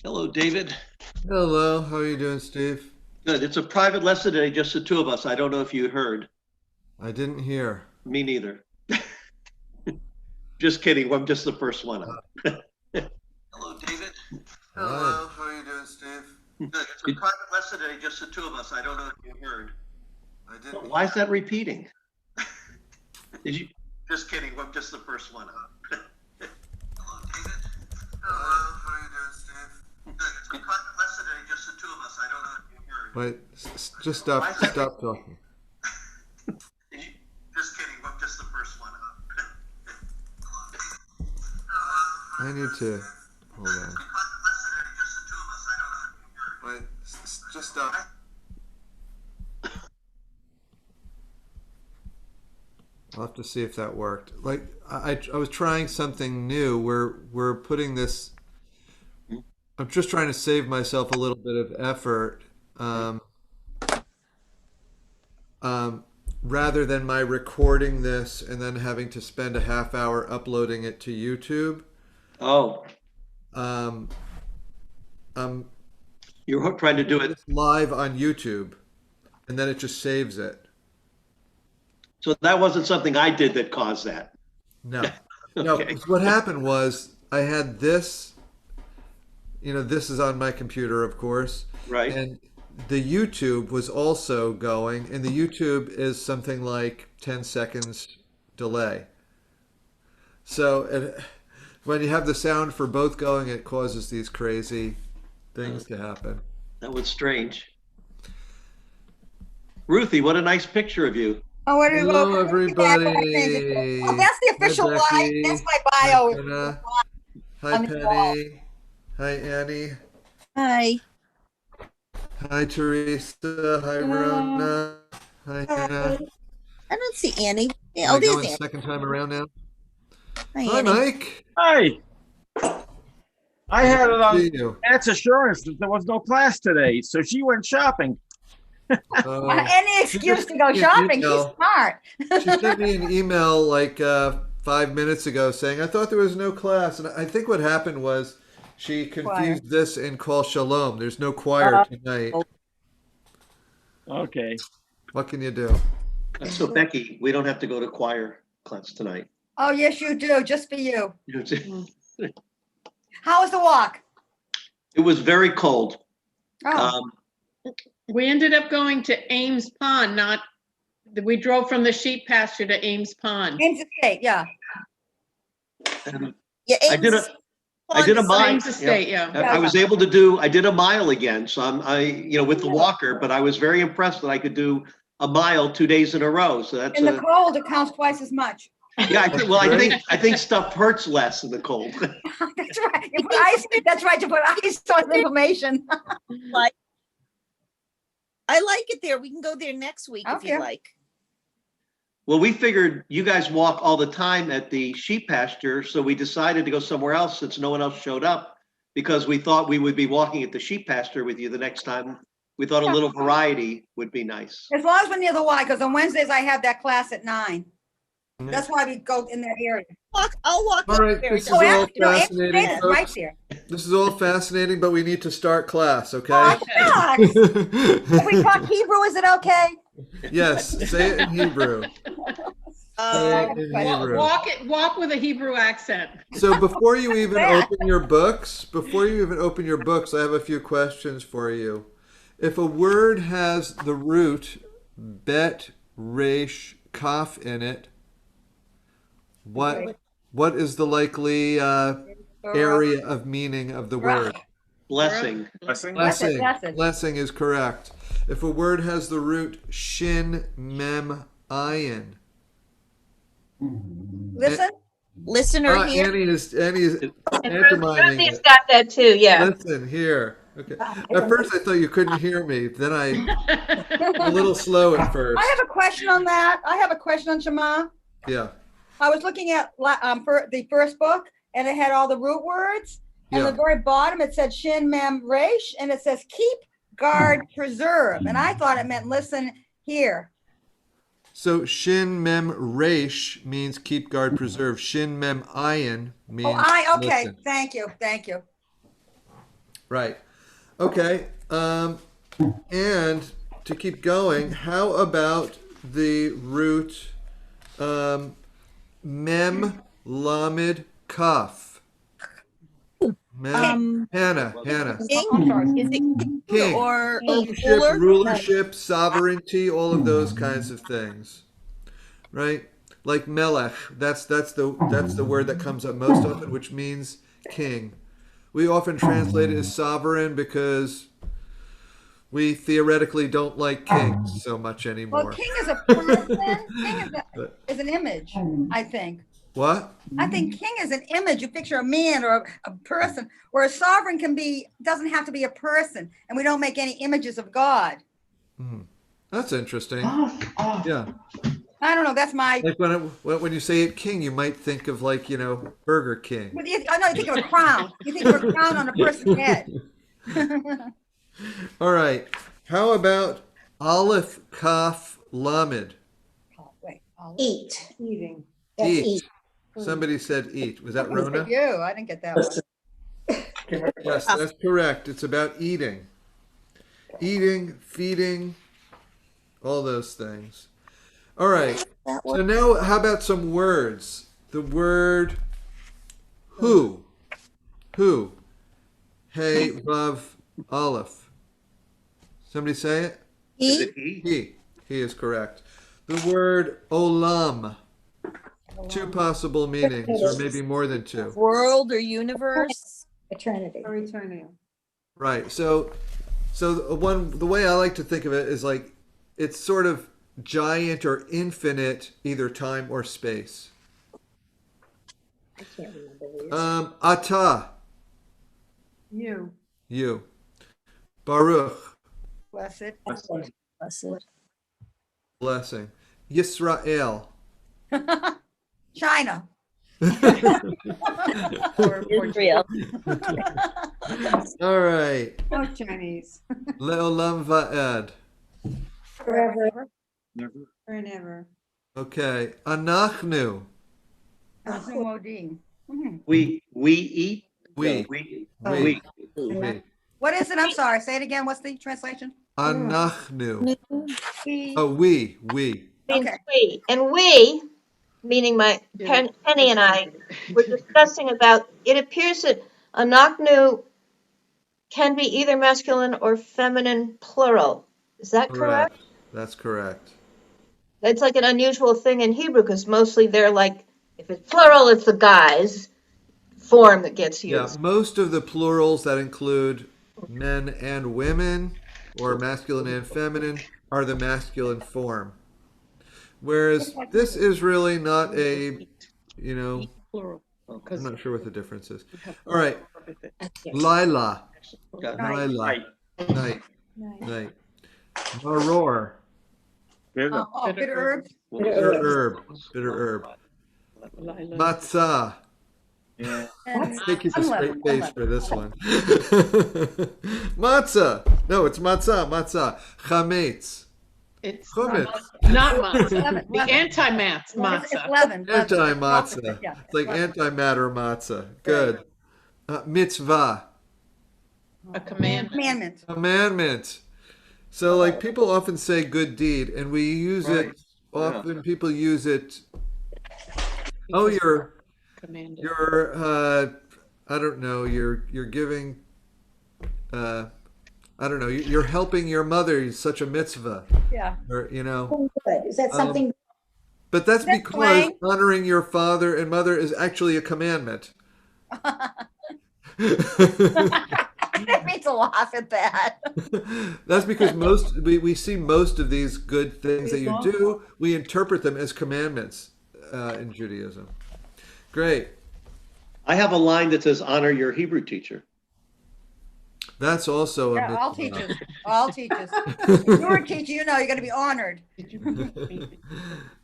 Hello, David. Hello, how are you doing, Steve? Good. It's a private lesson today, just the two of us. I don't know if you heard. I didn't hear. Me neither. Just kidding. I'm just the first one Uh, up. Hello, David. Hi. How are you doing, Steve? Good. It's a private lesson today, just the two of us. I don't know if you heard. I didn't Why hear. is that repeating? Did you? Just kidding. I'm just the first one up. Hello, David. Hi. How are you doing, Steve? Good. It's a private lesson today, just the two of us. I don't know if you heard. Wait, just Why stop. is that Stop talking. Did you? Just kidding. I'm just the first one up. Hello, David. I need to. Hold Good. It's on. a private lesson today, just the two of us. I don't know if you heard. Wait, just stop. I'll have to see if that worked. Like I was trying something new. We're putting this. I'm just trying to save myself a little bit of effort. Um, um, Rather than my recording this and then having to spend a half hour uploading it to YouTube. Oh, Um, I'm you're trying to do putting it. this live on YouTube, and then it just saves it. So that wasn't something I did that caused that. No, no. Okay. 'Cause what happened was I had this. This is on my computer, of course, Right. and the YouTube was also going, and the YouTube is something like 10 seconds delay. So when you have the sound for both going, it causes these crazy Uh, things to happen. that was strange. Ruthie, what a nice picture of you. Oh, what do Hello, look at that? Go ahead, change it. Oh, everybody. that's the Hi, official life. That's Becky. my Hi, bio Jenna. Hi, on the wall. Penny. Hi, Annie. Hi. Hi, Teresa. Hi, Rona. Hi, Hi. Hannah. I don't see Annie. Am Oh, I there's going Annie. second time around now? Hi, Hi, Annie. Mike. Hi, I Nice had to it on see you. That's assurance that there was no class today, so she went shopping. Any She excuse just to sent go me an shopping. She's email. smart. She sent me an email like 5 minutes ago saying, I thought there was no class. And I think what happened was she Choir. confused this and call Shalom. There's no choir Oh, tonight. Okay. What can you do? So Becky, we don't have to go to choir class tonight. oh, yes, you do. Just for you. It How was the walk? was very cold. Oh, Um, We ended up going to Ames Pond, not, we drove from the sheep pasture to Ames Pond. Ames Estate. Yeah. and Yeah. I did Ames a I did a Pond. mile. Ames Estate, yeah. I was able to I did a mile again. So with the Yeah. walker, but I was very impressed that I could do a mile 2 days in a row. So that's In the cold, it counts twice as much. yeah. That's Well, great. I think stuff hurts less in the cold. That's right. You put ice. That's right. You put ice on the information. Like, I like it there. We can go there next week if Okay. you like. Well, we figured you guys walk all the time at the sheep pasture, so we decided to go somewhere else since no one else showed up because we thought we would be walking at the sheep pasture with you the next time. We thought a Yeah. little variety would be nice. As long as we're near the Y, because on Wednesdays I have that class at 9. That's why we go in that area. I'll walk All up right, there. this is Oh, all actually, no, Ames fascinating, Estate is right folks. there. This is all fascinating, but we need to start class, okay? Oh, shucks. If we talk Hebrew, is it okay? Yes, say it in Hebrew. Say it in Hebrew. Walk with a Hebrew accent. So before you even Yeah. open your books, I have a few questions for you. If a word has the root bet, resh, kaf in it, Okay. what is the likely area of meaning of the word? Blessing. Blessing. Blessing. Blessed. Blessing is correct. If a word has the root shin, mem, ayin. Listen, Listener here. Annie is And pantomiming Ruthie's it. got that too, yeah. Listen here. Okay. At first, I thought you couldn't hear me. Then I'm a little slow at first. I have a question on that. I have a question on Shema. Yeah. I was looking at for the first book, and it had all the root words. And Yeah. the very bottom, it said shin, mem, resh, and it says keep, guard, preserve. And I thought it meant listen here. So shin mem resh means keep guard preserve. Shin mem ayin means Oh, okay. listen. Thank you. Right. Okay. And to keep going, how about the root mem lamed kaf? Hannah. King? I'm sorry. Is it King. or Kingship, ruler? rulership, sovereignty, all of those kinds of things. Right? Like melech. That's the word that comes up most often, which means king. We often translate it as sovereign because we theoretically don't like kings so much Well, anymore. king is a person. King But- is an image, I think. What? I think king is an image. You picture a man or a person, where a sovereign doesn't have to be a person, and we don't make any images of God. That's interesting. Yeah. I don't know. That's my. Like when you say it king, you might think of like, Burger King. I know you think of a crown. You think of a crown on a person's head. All right. How about Aleph Kaf Lamed? Oh, wait. Eat. Eating. That's Eat. eat. Somebody said eat. Was that Rona? You. I didn't get that one. Yes, that's correct. It's about eating. Eating, feeding, all those things. All right. That So one. now how about some words? The word who. Who. Hey, vav, aleph. Somebody say it? Is He? it he? He is correct. The word olam. Two possible meanings, or maybe more than two. World or universe? Eternity. Right. So the way I like to think of it is like it's sort of giant or infinite, either time or space. I can't remember these. Ata, You. you. Baruch, Blessed. Blessed. blessing. Yisrael. China. Israel. All right. Oh, Chinese. Leolam va'ed. Forever. Never. Forever. Okay. Anachnu. Modine. We eat. We. We. We. We. We. What is it? I'm sorry. Say it again. What's the translation? Anachnu. We. Oh, we. Means Okay. we. And we, meaning Penny and I, were discussing about, it appears that anaknu can be either masculine or feminine plural. Is that correct? That's correct. That's like an unusual thing in Hebrew because mostly they're like, if it's plural, it's the guy's form that gets Yeah, used. most of the plurals that include men and women, or masculine and feminine, are the masculine form. Whereas this is really not a, Plural. I'm not sure what the difference is. All right, Yes. Lila, Night. Lila, night, night. Maror, Bitter. Oh, bitter herbs. bitter herb. Matzah. Yeah. And They keep a straight unleavened, face for this one. Matzah. No, it's matzah. Chametz. It's Chumetz. not matzah. Leaven, The leaven. anti-matzah. It's Matzah. leavened. Anti-matzah. Yeah. It's like antimatter matzah. Good. Mitzvah. A commandment. Commandment. Commandment. So, like, people often say good deed, and we use Right. it, often people use it, oh, you're, Commanded. I don't know, you're giving, I don't know, you're helping your mother, it's such a mitzvah, Yeah. or, Good. Is that something? but that's That's because right. honoring your father and mother is actually a commandment. That means a laugh at that. That's because we see most of these good things that you do, we interpret them as commandments in Judaism. Great. I have a line that says, honor your Hebrew teacher. That's also a Yeah, all mitzvah. teachers. All teachers. If you're a teacher, you're going to be honored.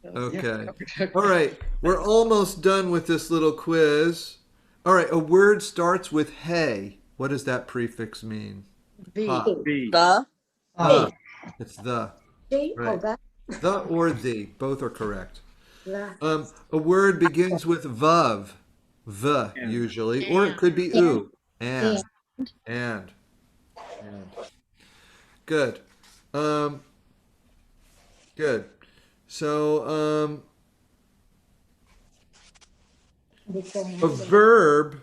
Okay. All right. We're almost done with this little quiz. All right. A word starts with hey. What does that prefix mean? The. Ha. B. The. Ha. It's the. See? Right. Oh, that. The or the. Both are correct. Yeah. A word begins with vav. The, And. usually. Or it could be oo. And. Good. Um, good. So, a verb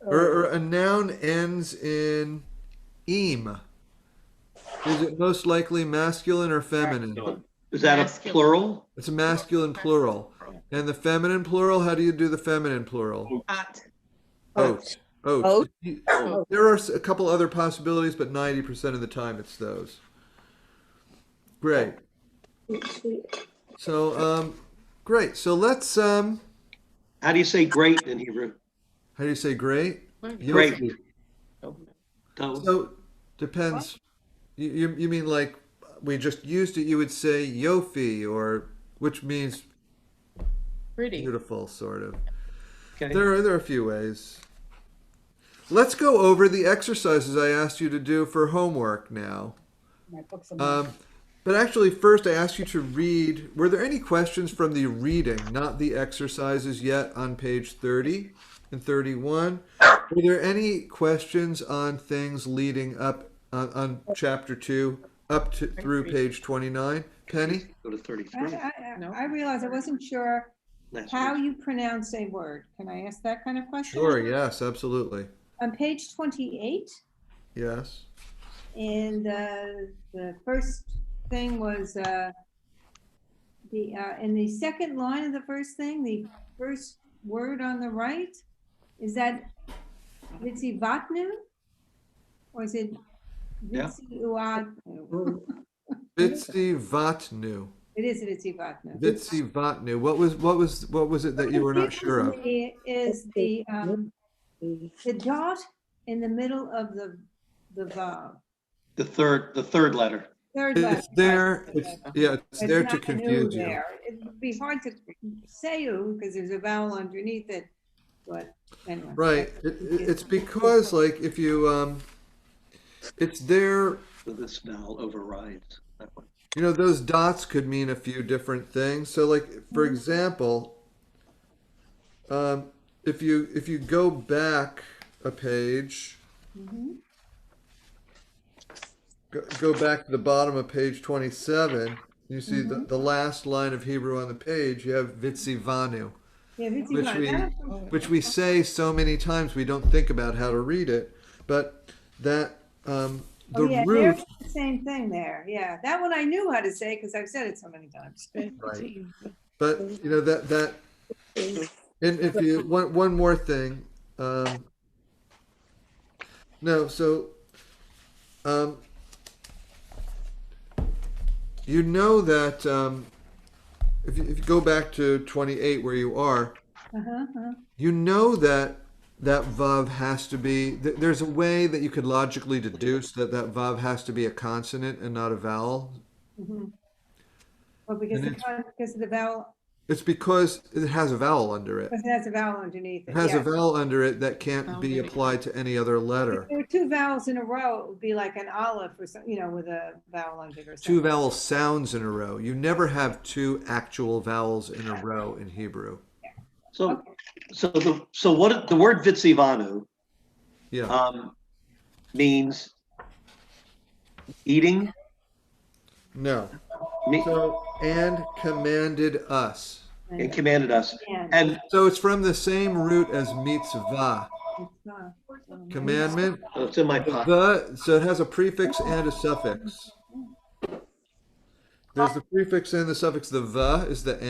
or a noun ends in "eem." Is it most likely masculine or feminine? Is that a Masculine. plural? It's a masculine plural. And the feminine plural, how do you do the feminine plural? Hot. Oat. Oat. Oat. There are a couple other possibilities, but 90% of the time it's those. Great. So, great. So let's, how How do you say great in Hebrew? do you say great? Great. Yofi. So, So, depends. You mean like we just used it, you would say yofi, or which means Pretty. beautiful, sort of. okay. There are a few ways. Let's go over the exercises I asked you to do for homework now. My books are But actually, first I asked you to read. Were there any questions from the reading, not the exercises yet, on page 30 and 31? Were there any questions on things leading up on chapter 2 up to through page 29? Penny? Go to 33. No. I realized I wasn't sure Last how page. you pronounce a word. Can I ask that kind of question? Sure, yes, absolutely. On page 28, Yes. and the first thing was in the second line of the first thing, the first word on the right, is that Vitzivatnu? Or is it Yeah. Vitziuadnu? Vitsi Vatnu. It is Vitzivatnu. Vitsi Vatnu. What was it that you were not sure of? Is the dot in the middle of the vav. The third letter. Third letter. It's there. It's It's there to not an confuse ooh you. there. It would be hard to say ooh because there's a vowel underneath it, but anyway. Right. It's because like if you it's there. So this vowel overrides that one. You know, those dots could mean a few different things. So, like for example, if you go back a page, go back to the bottom of page 27. You see the last line of Hebrew on the page. You have Vitzivanu, Yeah, Vitzivatnu. which we say so many times we don't think about how to read it. But that the Yeah, root. there's the same thing there. Yeah, that one I knew how to say because I've said it so many times. Right. But you know that and if you one more thing, no, so you know that if you go back to 28 where you are, you know that vav has to be. There's a way that you could logically deduce that vav has to be a consonant and not a vowel. Well, because And because of the vowel, It's because it has a vowel under it. because it has a vowel underneath it. It has a yeah. vowel under it that can't be applied to any other letter. If there were two vowels in a row, it would be like an olive or something, with a vowel under it or something. Two vowel sounds in a row. You never have two actual vowels in a row in Hebrew. So, so what the word Vitzivanu Yeah. means eating. No. Me, So, and commanded us. and commanded us. And And So it's from the same root as mitzvah. it's not. Commandment. it's in my pocket. So it has a prefix and a suffix. There's the prefix and the suffix. The va is the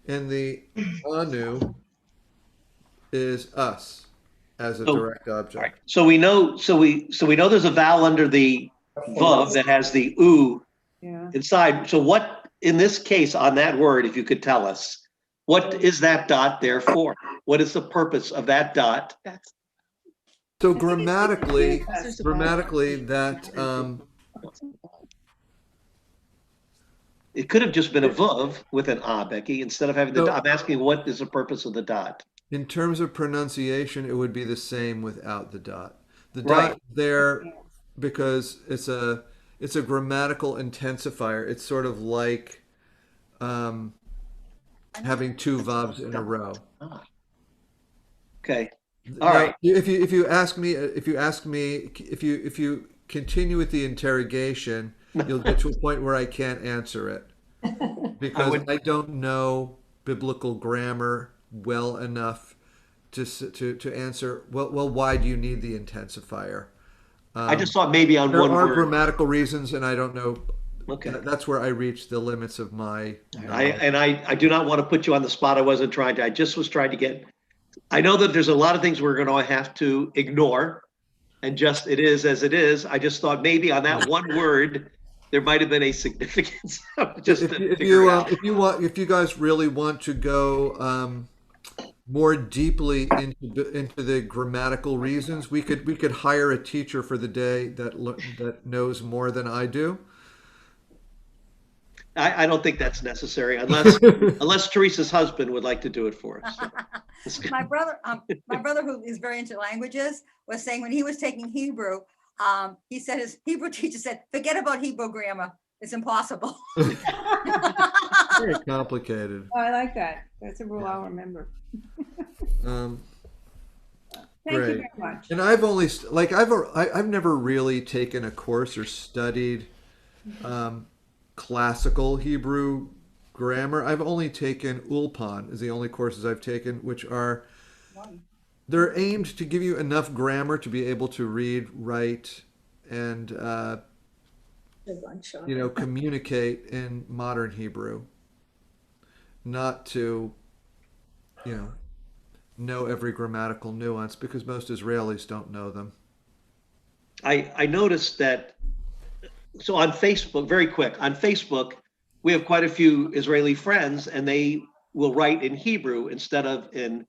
and the anu is us as a So- direct object. So we know. So we know there's a vowel under the vav that has the u Yeah. inside. So what in this case on that word, if you could tell us, what is that dot there for? What is the purpose of that dot? That's So grammatically, Yes. that It could have just been a vav with an a, Becky, instead of having the So- dot. I'm asking what is the purpose of the dot? in terms of pronunciation, it would be the same without the dot. The Right. dot there because it's a grammatical intensifier. It's sort of like having two vowels in a row. Okay. All Now, right. if you ask me if you continue with the interrogation, you'll get to a point where I can't answer it because would- I don't know biblical grammar well enough to answer. Well, why do you need the intensifier? I just thought maybe on There one are word. grammatical reasons, and I don't know. Okay. That's where I reach the limits of my. I do not want to put you on the spot. I wasn't trying to. I just was trying to get. I know that there's a lot of things we're going to have to ignore, and just it is as it is. I just thought maybe on that one word there might have been a significance. Just to figure it out. If you guys really want to go more deeply into the grammatical reasons, we could hire a teacher for the day that knows more than I do. I don't think that's necessary unless Teresa's husband would like to do it for us. So. My brother, who is very into languages, was saying when he was taking Hebrew, he said his Hebrew teacher said, "Forget about Hebrew grammar. It's impossible." Very complicated. Oh, I like that. That's a rule I'll remember. Um, Thank you Great. very much. And I've only I've never really taken a course or studied classical Hebrew grammar. I've only taken Ulpan is the only courses I've taken, which are they're aimed to give you enough grammar to be able to read, write, and communicate in modern Hebrew. Not to, know every grammatical nuance because most Israelis don't know them. I noticed that. So on Facebook, very quick, on Facebook, we have quite a few Israeli friends and they will write in Hebrew instead of in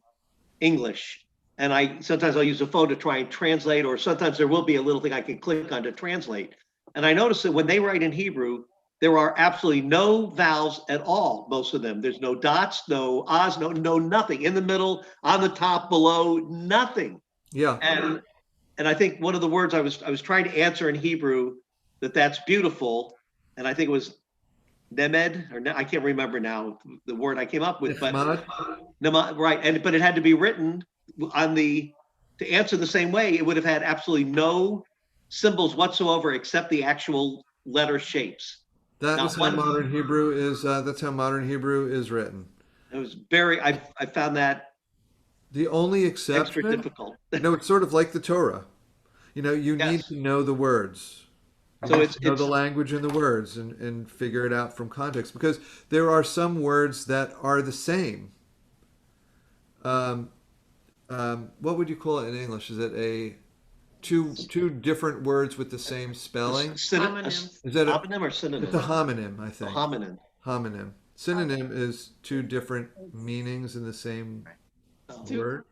English. And sometimes I'll use a phone to try and translate, or sometimes there will be a little thing I can click on to translate. And I noticed that when they write in Hebrew, there are absolutely no vowels at all, most of them. There's no dots, no ahs, no nothing. In the middle, on the top, below, nothing. Yeah. And I think one of the words I was trying to answer in Hebrew that's beautiful, and I think it was nemed, I can't remember now the word I came up with, but right, but it had to be written to answer the same way. It would have had absolutely no symbols whatsoever except the actual letter shapes. That's how modern Hebrew is. That's how modern Hebrew is written. It was I found that the only exception. Extra difficult. It's sort of like the Torah. You need to know the words. So it's know the language and the words and figure it out from context, because there are some words that are the same. What would you call it in English? Is it two different words with the same spelling? Homonyms. Is that homonym or synonym? It's a homonym, I think. Homonym. Homonym. Synonym is two different meanings in the same word.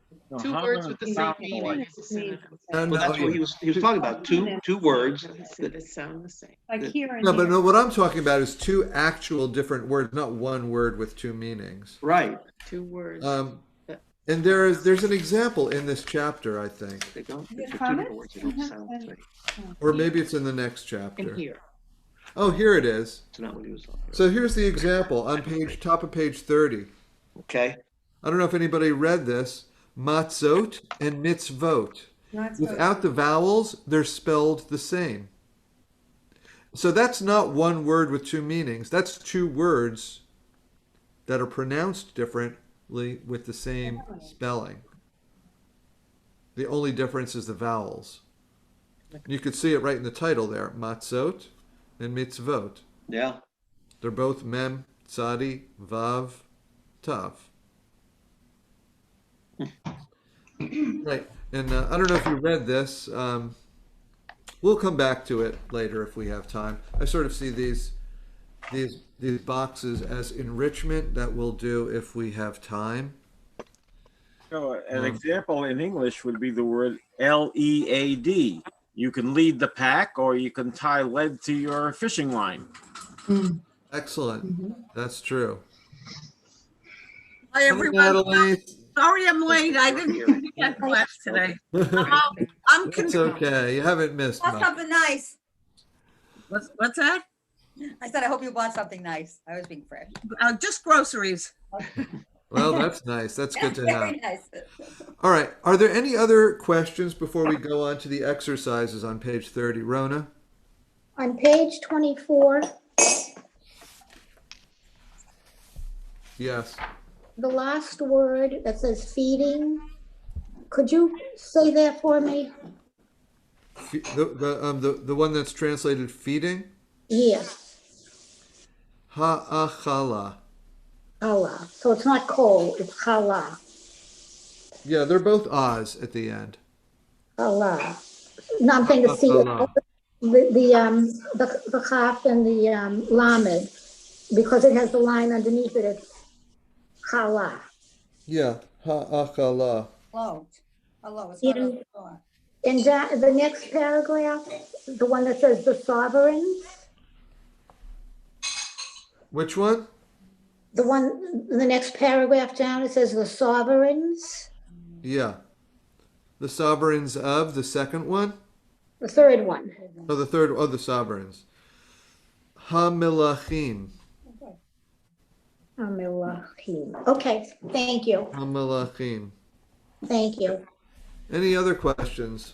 Two words with the same meaning is a synonym. Well, that's what he was talking about. Two words That sound the same. Like here and No, but here. no, what I'm talking about is two actual different words, not one word with two meanings. right. 2 words. And there's an example in this chapter, I think, They don't. Is it They're two common? different words. They don't sound the same. or maybe it's in the next In chapter. here. Oh, here it is. It's not what he was talking about. So here's the example on top of page 30. Okay. I don't know if anybody read this. Matzot and mitzvot. Not so- Without the vowels, they're spelled the same. So that's not one word with two meanings. That's two words that are pronounced differently with the same spelling. The only difference is the vowels. You could see it right in the title there, matzot and mitzvot. Yeah. They're both mem, tzadi, vav, tav. Right, and I don't know if you read this. We'll come back to it later if we have time. I sort of see these boxes as enrichment that we'll do if we have time. So an example in English would be the word lead. You can lead the pack, or you can tie lead to your fishing line. Excellent. That's true. Hi, Hi, everyone. Natalie. Sorry I'm late. I didn't get class today. I'm It's confused. okay. You haven't missed Bought much. something nice. What's that? I said, I hope you bought something nice. I was being fresh. Just groceries. Well, that's nice. That's good to have. Very nice. All right. Are there any other questions before we go on to the exercises on page 30? Rona? On page 24, Yes. the last word that says feeding, could you say that for me? The one that's translated feeding? Yes, Ha'achala. challah. So it's not coal, it's challah. Yeah, they're both Oz at the end. Challah. No, I'm saying the C, Ha'achala. the chaf and the lamed, because it has the line underneath it, it's challah. Yeah, ha'achala. Hello. Hello. It's not In- a thought. In the next paragraph, the one that says the sovereigns, Which one? the next paragraph down, it says the sovereigns, Yeah. The sovereigns of the second one? the third one. Oh, the third. Oh, the sovereigns. Hamilachim. Amilachim. Okay, thank you, Hamilachim. thank you. Any other questions?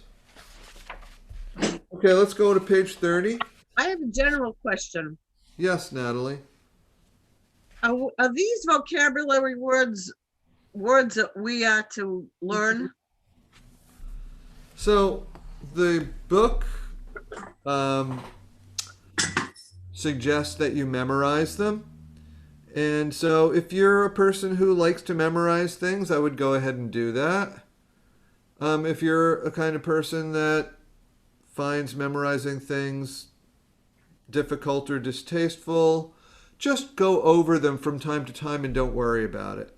Okay, let's go to page 30. I have a general question. Yes, Natalie. Are these vocabulary words that we are to learn? So the book suggests that you memorize them. And so if you're a person who likes to memorize things, I would go ahead and do that. If you're a kind of person that finds memorizing things difficult or distasteful, just go over them from time to time and don't worry about it.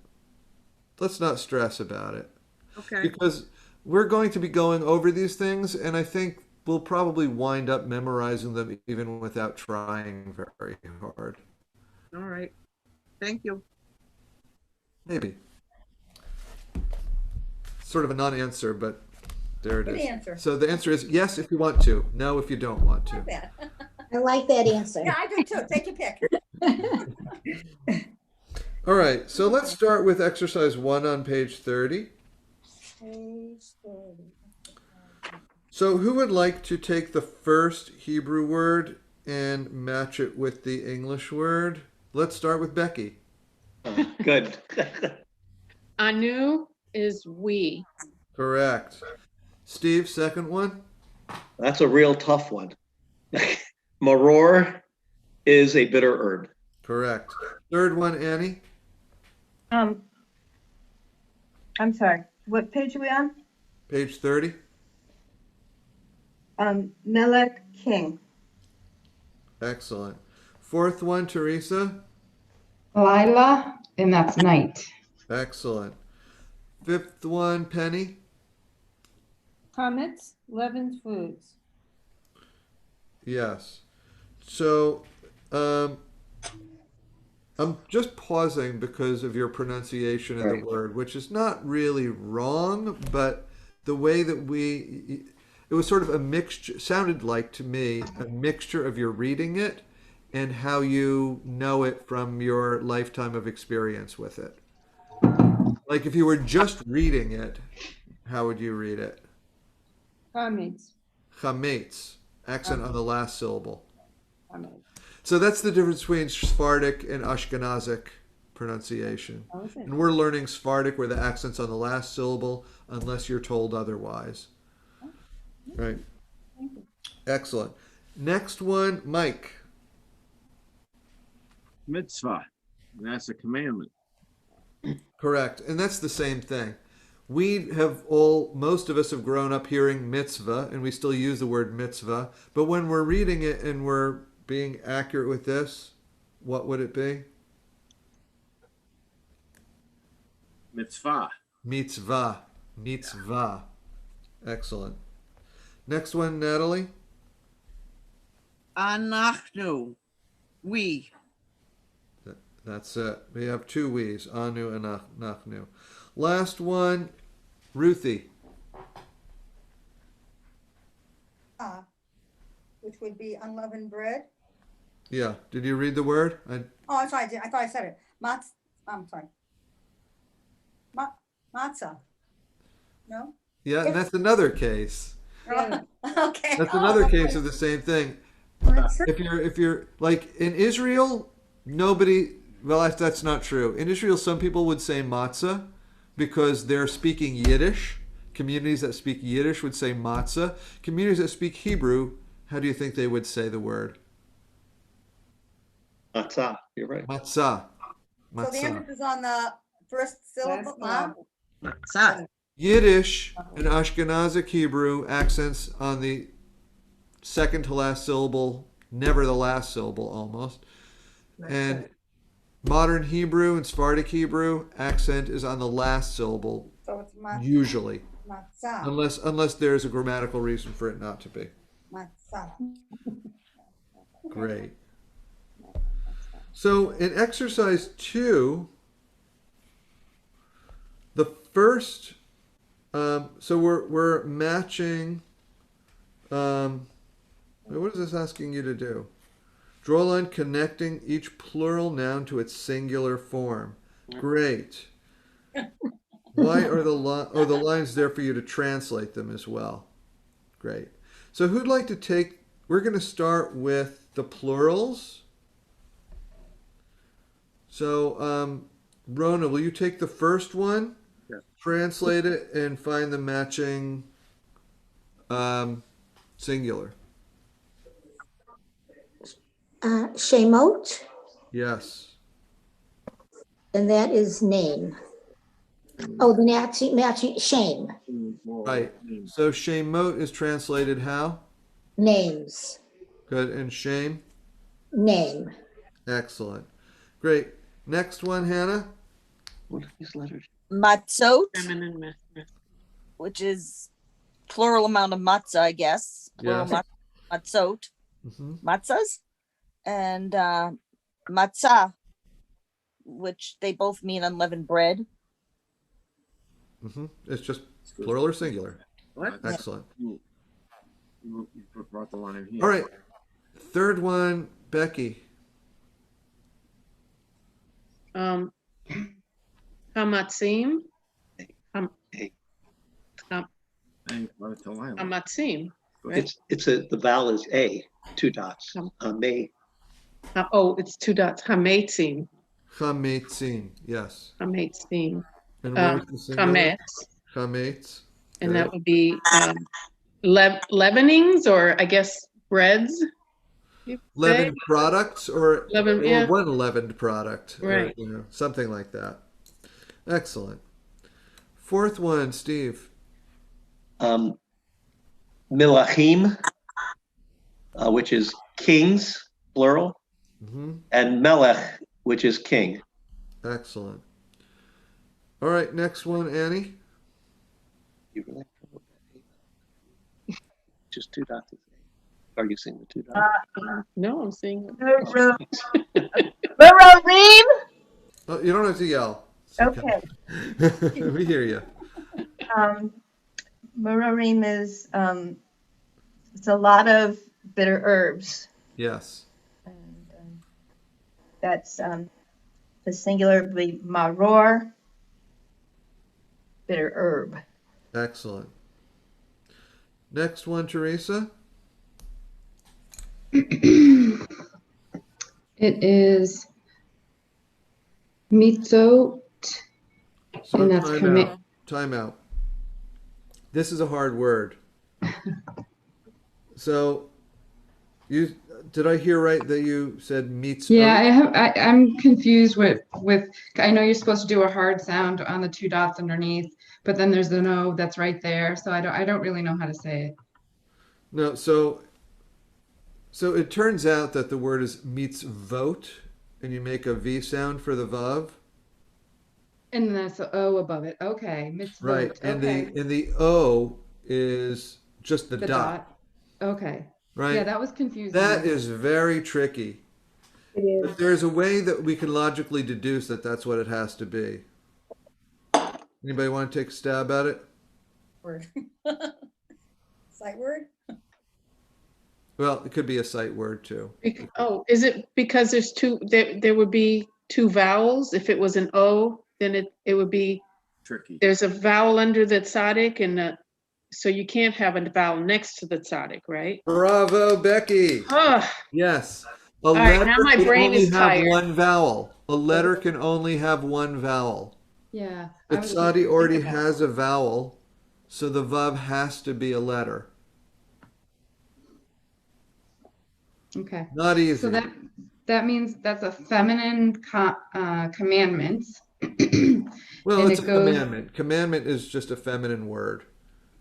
Let's not stress about it. Okay. Because we're going to be going over these things, and I think we'll probably wind up memorizing them even without trying very hard. All right. Thank you. Maybe. Sort of a non-answer, but there it Good is. answer. So the answer is yes if you want to, no if you don't want to. Not bad. I like that answer. Yeah, I do too. Take your pick. All right, so let's start with exercise 1 on page 30. Page 30. So who would like to take the first Hebrew word and match it with the English word? Let's start with Becky. Good. Anu is we. Correct. Steve, second one? That's a real tough one. Maror is a bitter herb. Correct. Third one, Annie? I'm sorry, what page are we on? Page 30. Melech King. Excellent. Fourth one, Teresa? Lila, and that's night. Excellent. Fifth one, Penny? Comets, leavened foods. Yes. So, I'm just pausing because of your pronunciation of the word, which is not really wrong, but the way that it was sort of a mixture, sounded like to me, a mixture of your reading it and how you know it from your lifetime of experience with it. Like if you were just reading it, how would you read it? Comets. Chametz, accent on the last syllable. Comets. So that's the difference between Sephardic and Ashkenazic pronunciation. Oh, is it? And we're learning Sephardic where the accent's on the last syllable unless you're told otherwise. Right. Thank you. Excellent. Next one, Mike. Mitzvah. That's a commandment. Correct. And that's the same thing. Most of us have grown up hearing mitzvah, and we still use the word mitzvah. But when we're reading it and we're being accurate with this, what would it be? Mitzvah. Mitzvah. Mitzvah. Excellent. Next one, Natalie. Anachnu, we. That's it. We have two we's, anu and nachnu. Last one, Ruthie. Which would be unleavened bread. Yeah. Did you read the word? Oh, I'm sorry. I thought I said it. I'm sorry. Matzah. No? Yeah, and that's another case. Yeah. Okay. That's Oh, another okay. case of the same thing. What's that? If you're like in Israel, nobody. Well, that's not true. In Israel, some people would say matzah because they're speaking Yiddish. Communities that speak Yiddish would say matzah. Communities that speak Hebrew, how do you think they would say the word? Matzah, you're right. Matzah. So the Matzah. emphasis is on the first syllable, Last huh? Matzah. Yiddish and Ashkenazic Hebrew accents on the second to last syllable, never the last syllable almost. And modern Hebrew and Sephardic Hebrew accent is on the last syllable So it's usually, matzah, unless there's a grammatical reason for it not to be. matzah. Great. So in exercise 2, the first, so we're matching. What is this asking you to do? Draw a line connecting each plural noun to its singular form. Great. Why are the lines there for you to translate them as well? Great. So who'd like to take? We're going to start with the plurals. So, Rona, will you take the first one, translate it, and find the matching singular? Shemot, Yes. and that is name. Oh, the matching shame, Right. So Shemot is translated how? names, Good. And shame? name. Excellent. Great. Next one, Hannah? What are these letters? Matzot, Feminine masculine. which is plural amount of matzah, I guess. Plural Yes. matzot, Mm-hmm. matzahs, and matzah, which they both mean unleavened bread. Mm-hmm. It's just plural or singular. What? Excellent. You brought the line in here. All right. Third one, Becky. Hamatzim. Hey. And brought it to line. Hamatzim. Right? It's the vowel is A, 2 dots. May. Oh, it's 2 dots. Hametzim. Chametzim. Yes. Hametzim. And where's the singular? Chametz. Chametz. And Good. that would be leavenings, or I guess breads. you say? Leavened products or Yeah. one leavened product. Right. Or, something like that. Excellent. Fourth one, Steve. Milachim, which is kings, plural, Mm-hmm. and Melech, which is king. Excellent. All right, next one, Annie. You really just 2 dots. Are you seeing the 2 dots? No, I'm seeing. Merorim. Oh, you don't have to yell. Okay. We hear you. Merorim is it's a lot of bitter herbs. Yes. And that's the singular would be maror, bitter herb. Excellent. Next one, Teresa. It is mitzot, So and that's commit. time out. This is a hard word. So, did I hear right that you said meets? Yeah, I'm confused with. I know you're supposed to do a hard sound on the 2 dots underneath, but then there's the no that's right there. So I don't really know how to say it. No, so it turns out that the word is mitzvot, and you make a V sound for the vav. And that's the O above it. Okay, mitzvot. Right, and okay. the O is just the The dot. Okay. Right. Yeah, that was confusing. That is very tricky. It is. But there's a way that we can logically deduce that that's what it has to be. Anybody want to take a stab at it? Word. Sight word? Well, it could be a sight word too. Oh, is it because there's two, there would be 2 vowels? If it was an O, then it would be tricky. There's a vowel under the tzaddik and so you can't have a vowel next to the tzaddik, right? Bravo, Becky. Oh, Yes. A all right, letter now my can brain only is have tired. one vowel. A letter can only have one vowel. Yeah. I But was Sadi thinking already about has a vowel, so the vav has to be a letter. Okay. Not easy. So that means that's a feminine commandment. Well, and it's it a goes- commandment. Commandment is just a feminine word.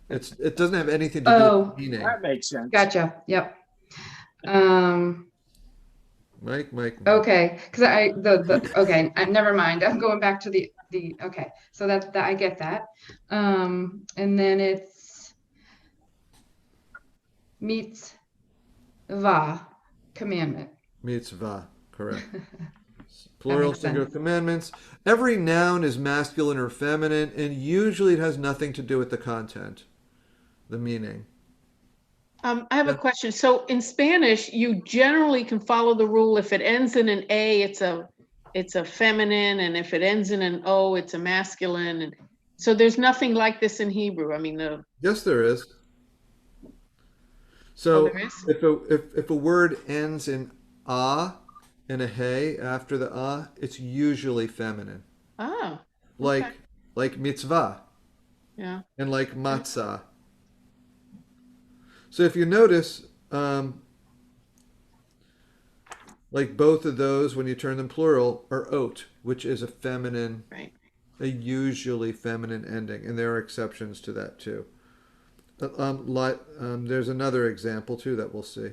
It doesn't have anything to do Oh. with meaning. That makes sense. Gotcha. Yep. Mike. Okay, because okay, never mind. I'm going back to the okay. So that I get that. And then it's mitzvah, commandment. Mitzvah, correct. Plural, makes singular sense. commandments. Every noun is masculine or feminine, and usually it has nothing to do with the content, the meaning. I have a question. So in Spanish, you generally can follow the rule. If it ends in an A, it's a feminine, and if it ends in an O, it's a masculine. And so there's nothing like this in Hebrew. I mean, Yes, there is. So there is? if a word ends in ah and a hey after the ah, it's usually feminine. oh, Like mitzvah yeah. and like matzah. So if you notice, like both of those, when you turn them plural, are oat, which is a feminine, Right. a usually feminine ending, and there are exceptions to that too. There's another example too that we'll see.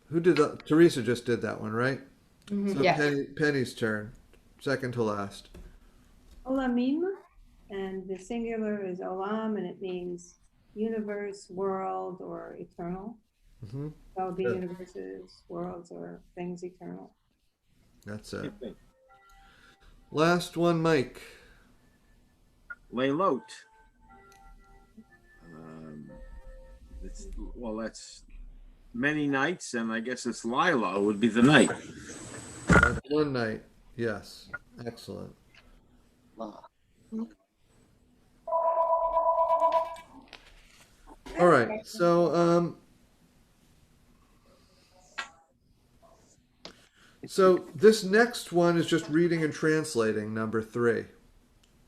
Who did that? Teresa just did that one, right? So Yes. Penny's turn, second to last. Olamim, and the singular is olam, and it means universe, world, or eternal. Hmm. That would be Yeah. universes, worlds, or things eternal. That's it. Last one, Mike. Leilot. That's many nights, and I guess it's Lila would be the night. That's one night. Yes. Excellent. All right. So this next one is just reading and translating, number 3,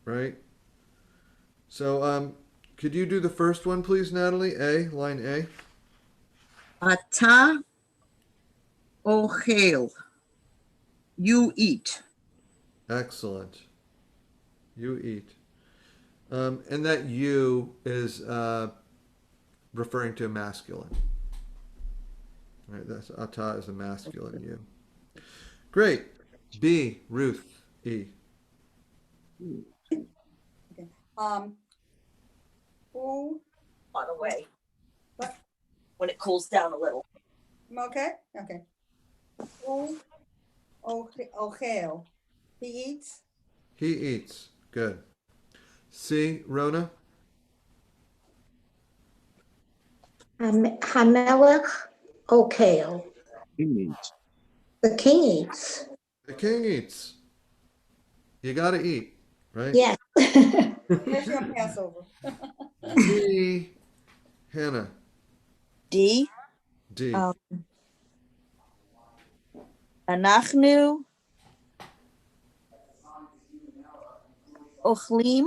right? So could you do the first one, please, Natalie? Line A. Ata ochel. You eat. Excellent. You eat. And that you is referring to a masculine. Right, that's ata is a masculine you. Great. B, Ruth. E. Who, By the way. What? When it cools down a little. okay. Who, ochel, he eats. He eats. Good. C, Rona. Hamelech Okel. He needs. The king eats. The king eats. You got to eat, right? Yes. Where's your Passover? D, Hannah. D. D. Anachnu ochlim.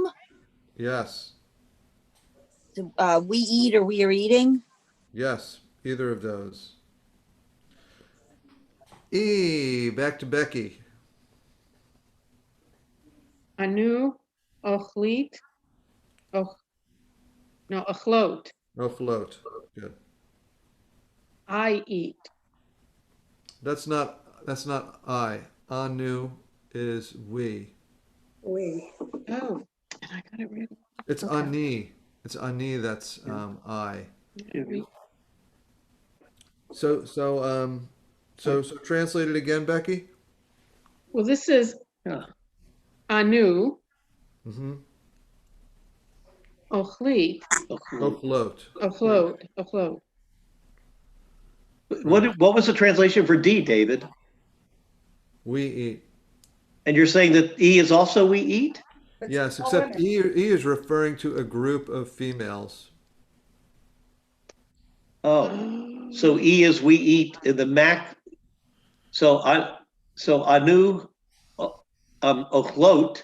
Yes. We eat or we are eating. Yes. Either of those. E, back to Becky. Anu, ochlit, ochlot. No float. Good. I eat. That's not I. Anu is we. We. Oh, and I got it right. It's ani. It's ani. That's I. So translate it again, Becky. Well, this is anu, Mm-hmm. ochlit, Ochlot. ochlot. What was the translation for D, David? We eat. And you're saying that E is also we eat? But Yes, all except women. E is referring to a group of females. Oh, so E is we eat in the Mac. So anu, ochlot,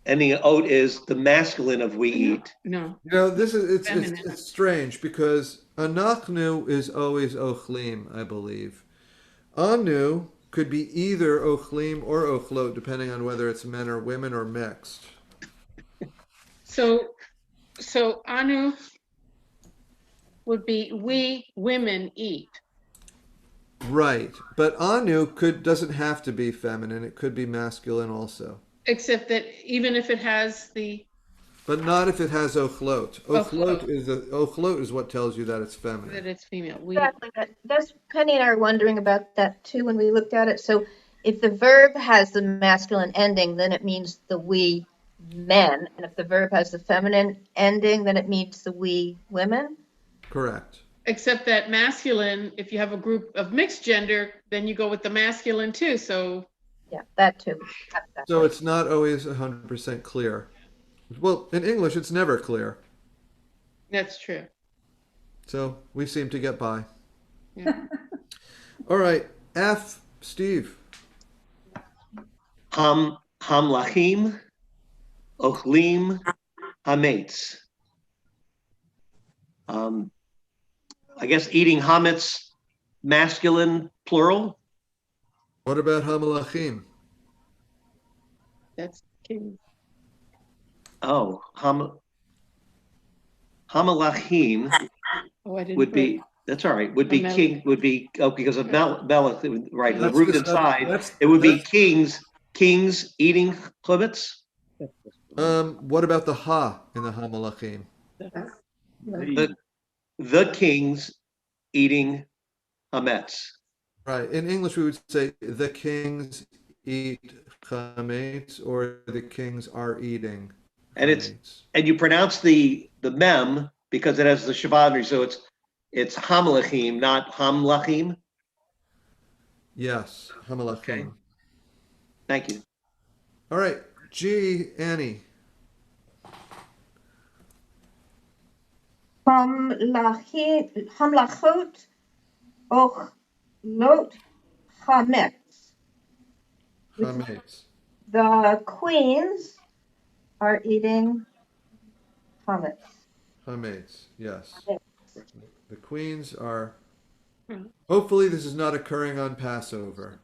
and the oat is the masculine of we eat. No, You know, this is it's Feminine. it's strange because anachnu is always ochlim, I believe. Anu could be either ochlim or ochlot, depending on whether it's men or women or mixed. so anu would be we women eat. Right, but anu doesn't have to be feminine; it could be masculine also. Except that even if it has the, But not if it has ochlot. Ochlot. Ochlot is what tells you that it's feminine. that it's female, we, Exactly. That's Penny and I were wondering about that too when we looked at it. So if the verb has the masculine ending, then it means the we men. And if the verb has the feminine ending, then it means the we women. Correct. except that masculine, if you have a group of mixed gender, then you go with the masculine too, so. Yeah, that too. So it's not always 100% clear. Well, in English, it's never clear. That's true. So we seem to get by. Yeah. All right, F, Steve. Hamlachim, ochlim, hametz. I guess eating hametz, masculine, plural. What about hamalachim? That's king. Oh, hamalachim Oh, I didn't would put- be, that's all right, would be Melech. king, would be, oh, because of Melech, right, the That's root just- inside, that's- it would be that's- kings eating chametz. What about the ha in the hamalachim? The kings eating hametz. Right. In English, we would say the kings eat chametz, or the kings are eating. And it's, chametz. and you pronounce the mem because it has the shavadri, so it's hamalachim, not hamlachim. Yes, hamalachim. Thank you. All right, G, Annie. Hamlachot ochlot chametz. Chametz. The queens are eating chametz. Chametz, yes. The queens are. Hmm. Hopefully, this is not occurring on Passover.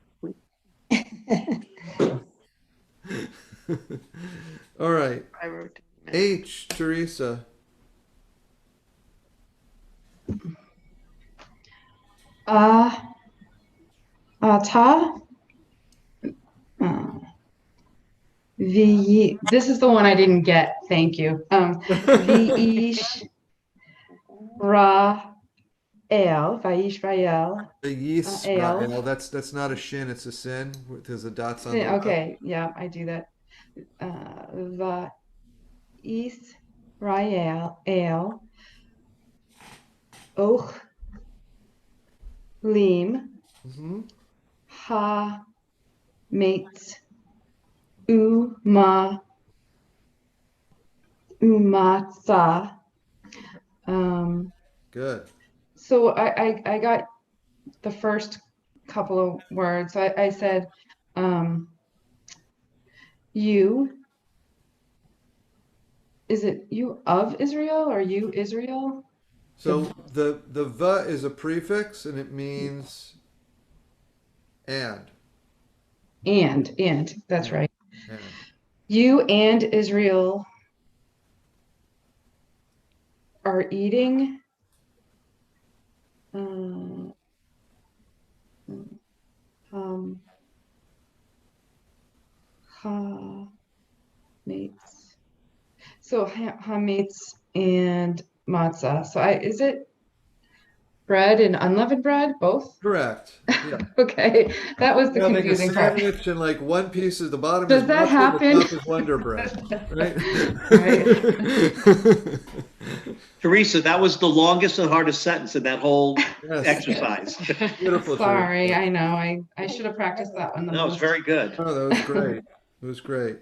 All right, I wrote. H, Teresa. Ta. This is the one I didn't get. Thank you. V'ish Ra El. Vayishrael. The El. Yisrael. That's not a shin, it's a sin. There's the dots on the Okay, yeah, I do that. Va'Yisrael El. Och Lim. Mm-hmm. Ha Mates Umatza. Good. So I got the first couple of words. I said you. Is it you of Israel or you Israel? So the va is a prefix and it means and. And that's right. And. You and Israel are eating hametz. So hametz and matzah. So is it bread and unleavened bread, both? Correct. Yeah. Okay, that was the They'll make a confusing part. sandwich and like one piece is the bottom Does is that mustard, the happen? top is Wonder Bread, right? Teresa, that was the longest and hardest sentence in that whole Yes. exercise. Beautiful. Sorry, Teresa. I know. I should have practiced that one the No, it's most. very good. Oh, that was great. It was great.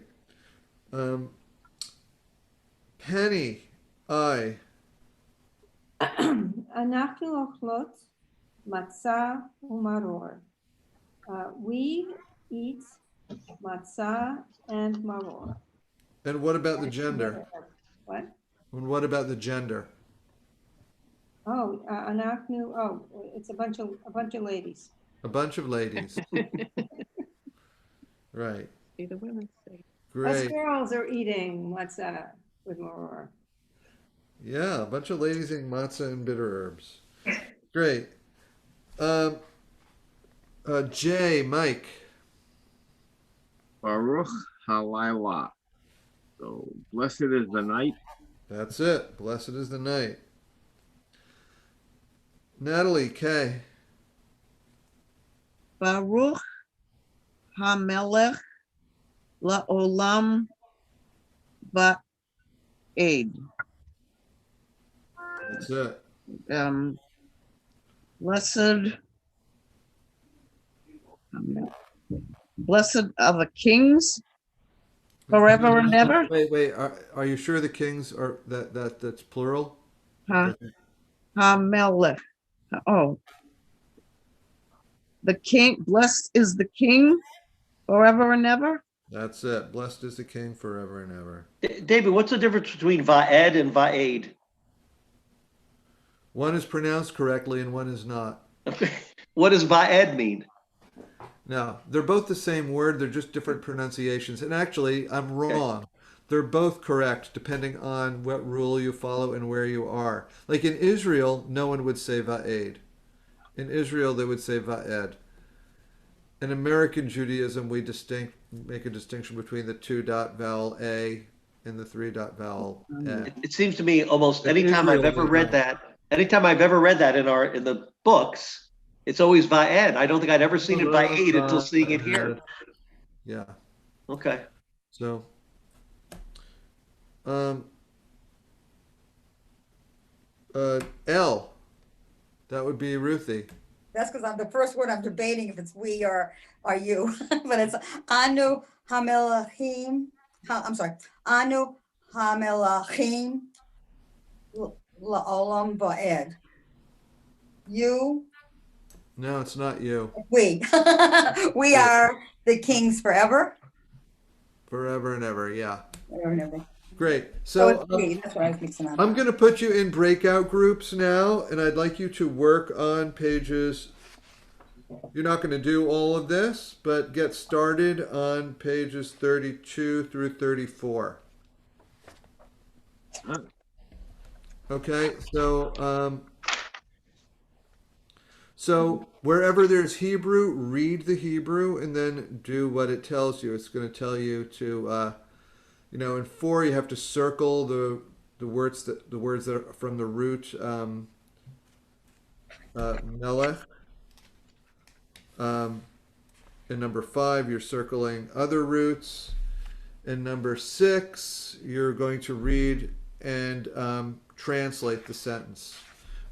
Penny, I. אנחנו אוכלות מצה ומרור. We eat matzah and maror. And what about the gender? What? And what about the gender? Oh, אנחנו, oh, it's a bunch of ladies. A bunch of ladies. Right. See the women say. Us Great. girls are eating matzah with maror. Yeah, a bunch of ladies eating matzah and bitter herbs. Great. Jay, Mike. Baruch Halayla. So blessed is the night. That's it. Blessed is the night. Natalie, K. Baruch HaMelech La'olam Ba'ed. That's it. Blessed are the kings forever and ever. Wait. Are you sure the kings are that's plural? HaMelech. Oh. The king, blessed is the king forever and ever. That's it. Blessed is the king forever and ever. David, what's the difference between va'ed and va'ed? One is pronounced correctly and one is not. What does va'ed mean? No, they're both the same word. They're just different pronunciations. And actually, I'm wrong. They're both correct depending on what rule you follow and where you are. Like in Israel, no one would say va'ed. In Israel, they would say va'ed. In American Judaism, we make a distinction between the 2-dot vowel A and the 3-dot vowel E. It seems to me almost In anytime I've Israel, ever they read don't. that in the books, it's always va'ed. I don't think I'd ever seen it va'ed until seeing it here. Yeah. Okay. So, L, that would be Ruthie. That's because I'm the first word I'm debating if it's we or you, but it's Anu Hamelachim. I'm sorry, Anu Hamelachim La'olam Ba'ed. You, No, it's not you. we, we are the kings forever. Forever and ever, yeah. Forever and ever. Great. So So it's we. That's what I was mixing up. I'm going to put you in breakout groups now, and I'd like you to work on pages. You're not going to do all of this, but get started on pages 32 through 34. Okay, so wherever there's Hebrew, read the Hebrew and then do what it tells you. It's going to tell you to, in 4 you have to circle the words that are from the root melech. In number 5, you're circling other roots. In number 6, you're going to read and translate the sentence.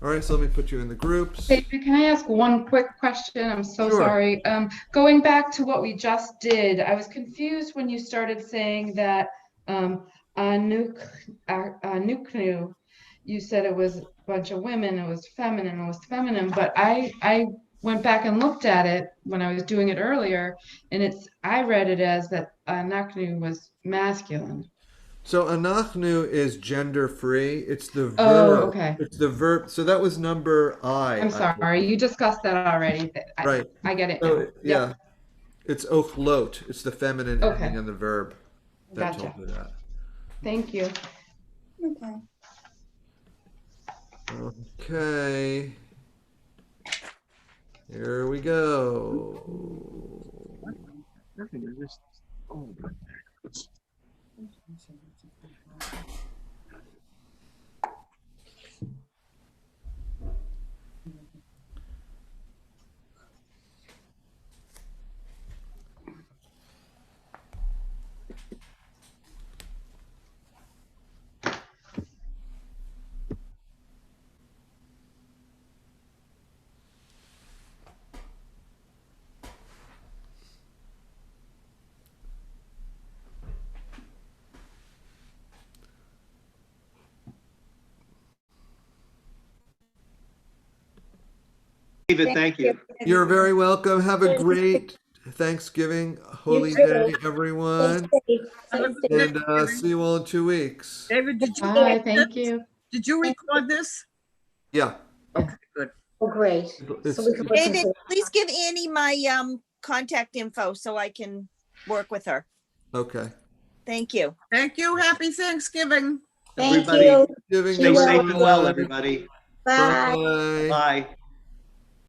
All right, so let me put you in the groups. David, can I ask one quick question? I'm so Sure. sorry. Going back to what we just did, I was confused when you started saying that Anuknu, you said it was a bunch of women, it was feminine, but I went back and looked at it when I was doing it earlier, and I read it as that Anaknu was masculine. So anachnu is gender free. It's the verb. Oh, okay. It's the verb. So that was number I. I'm sorry, you discussed that already. Right. I get it So, now. yeah. Yep. It's ochlot. It's the feminine Okay. ending on the verb. That Gotcha. told me that. Thank you. Okay. Okay. Here we go. David, thank you. You're very welcome. Have a great Thanksgiving, Holy too. Day, everyone. Stay safe. Stay safe. And see you all in 2 weeks. David, did you, Bye, thank you. did you record this? Yeah. Okay, good. Oh, great. It's- So we can listen David, to it. please give Annie my contact info so I can work with her. Okay. Thank you. Thank you. Happy Thanksgiving. Thank Everybody, you. Giving stay You're safe welcome. and well, everybody. Bye. Bye. Bye.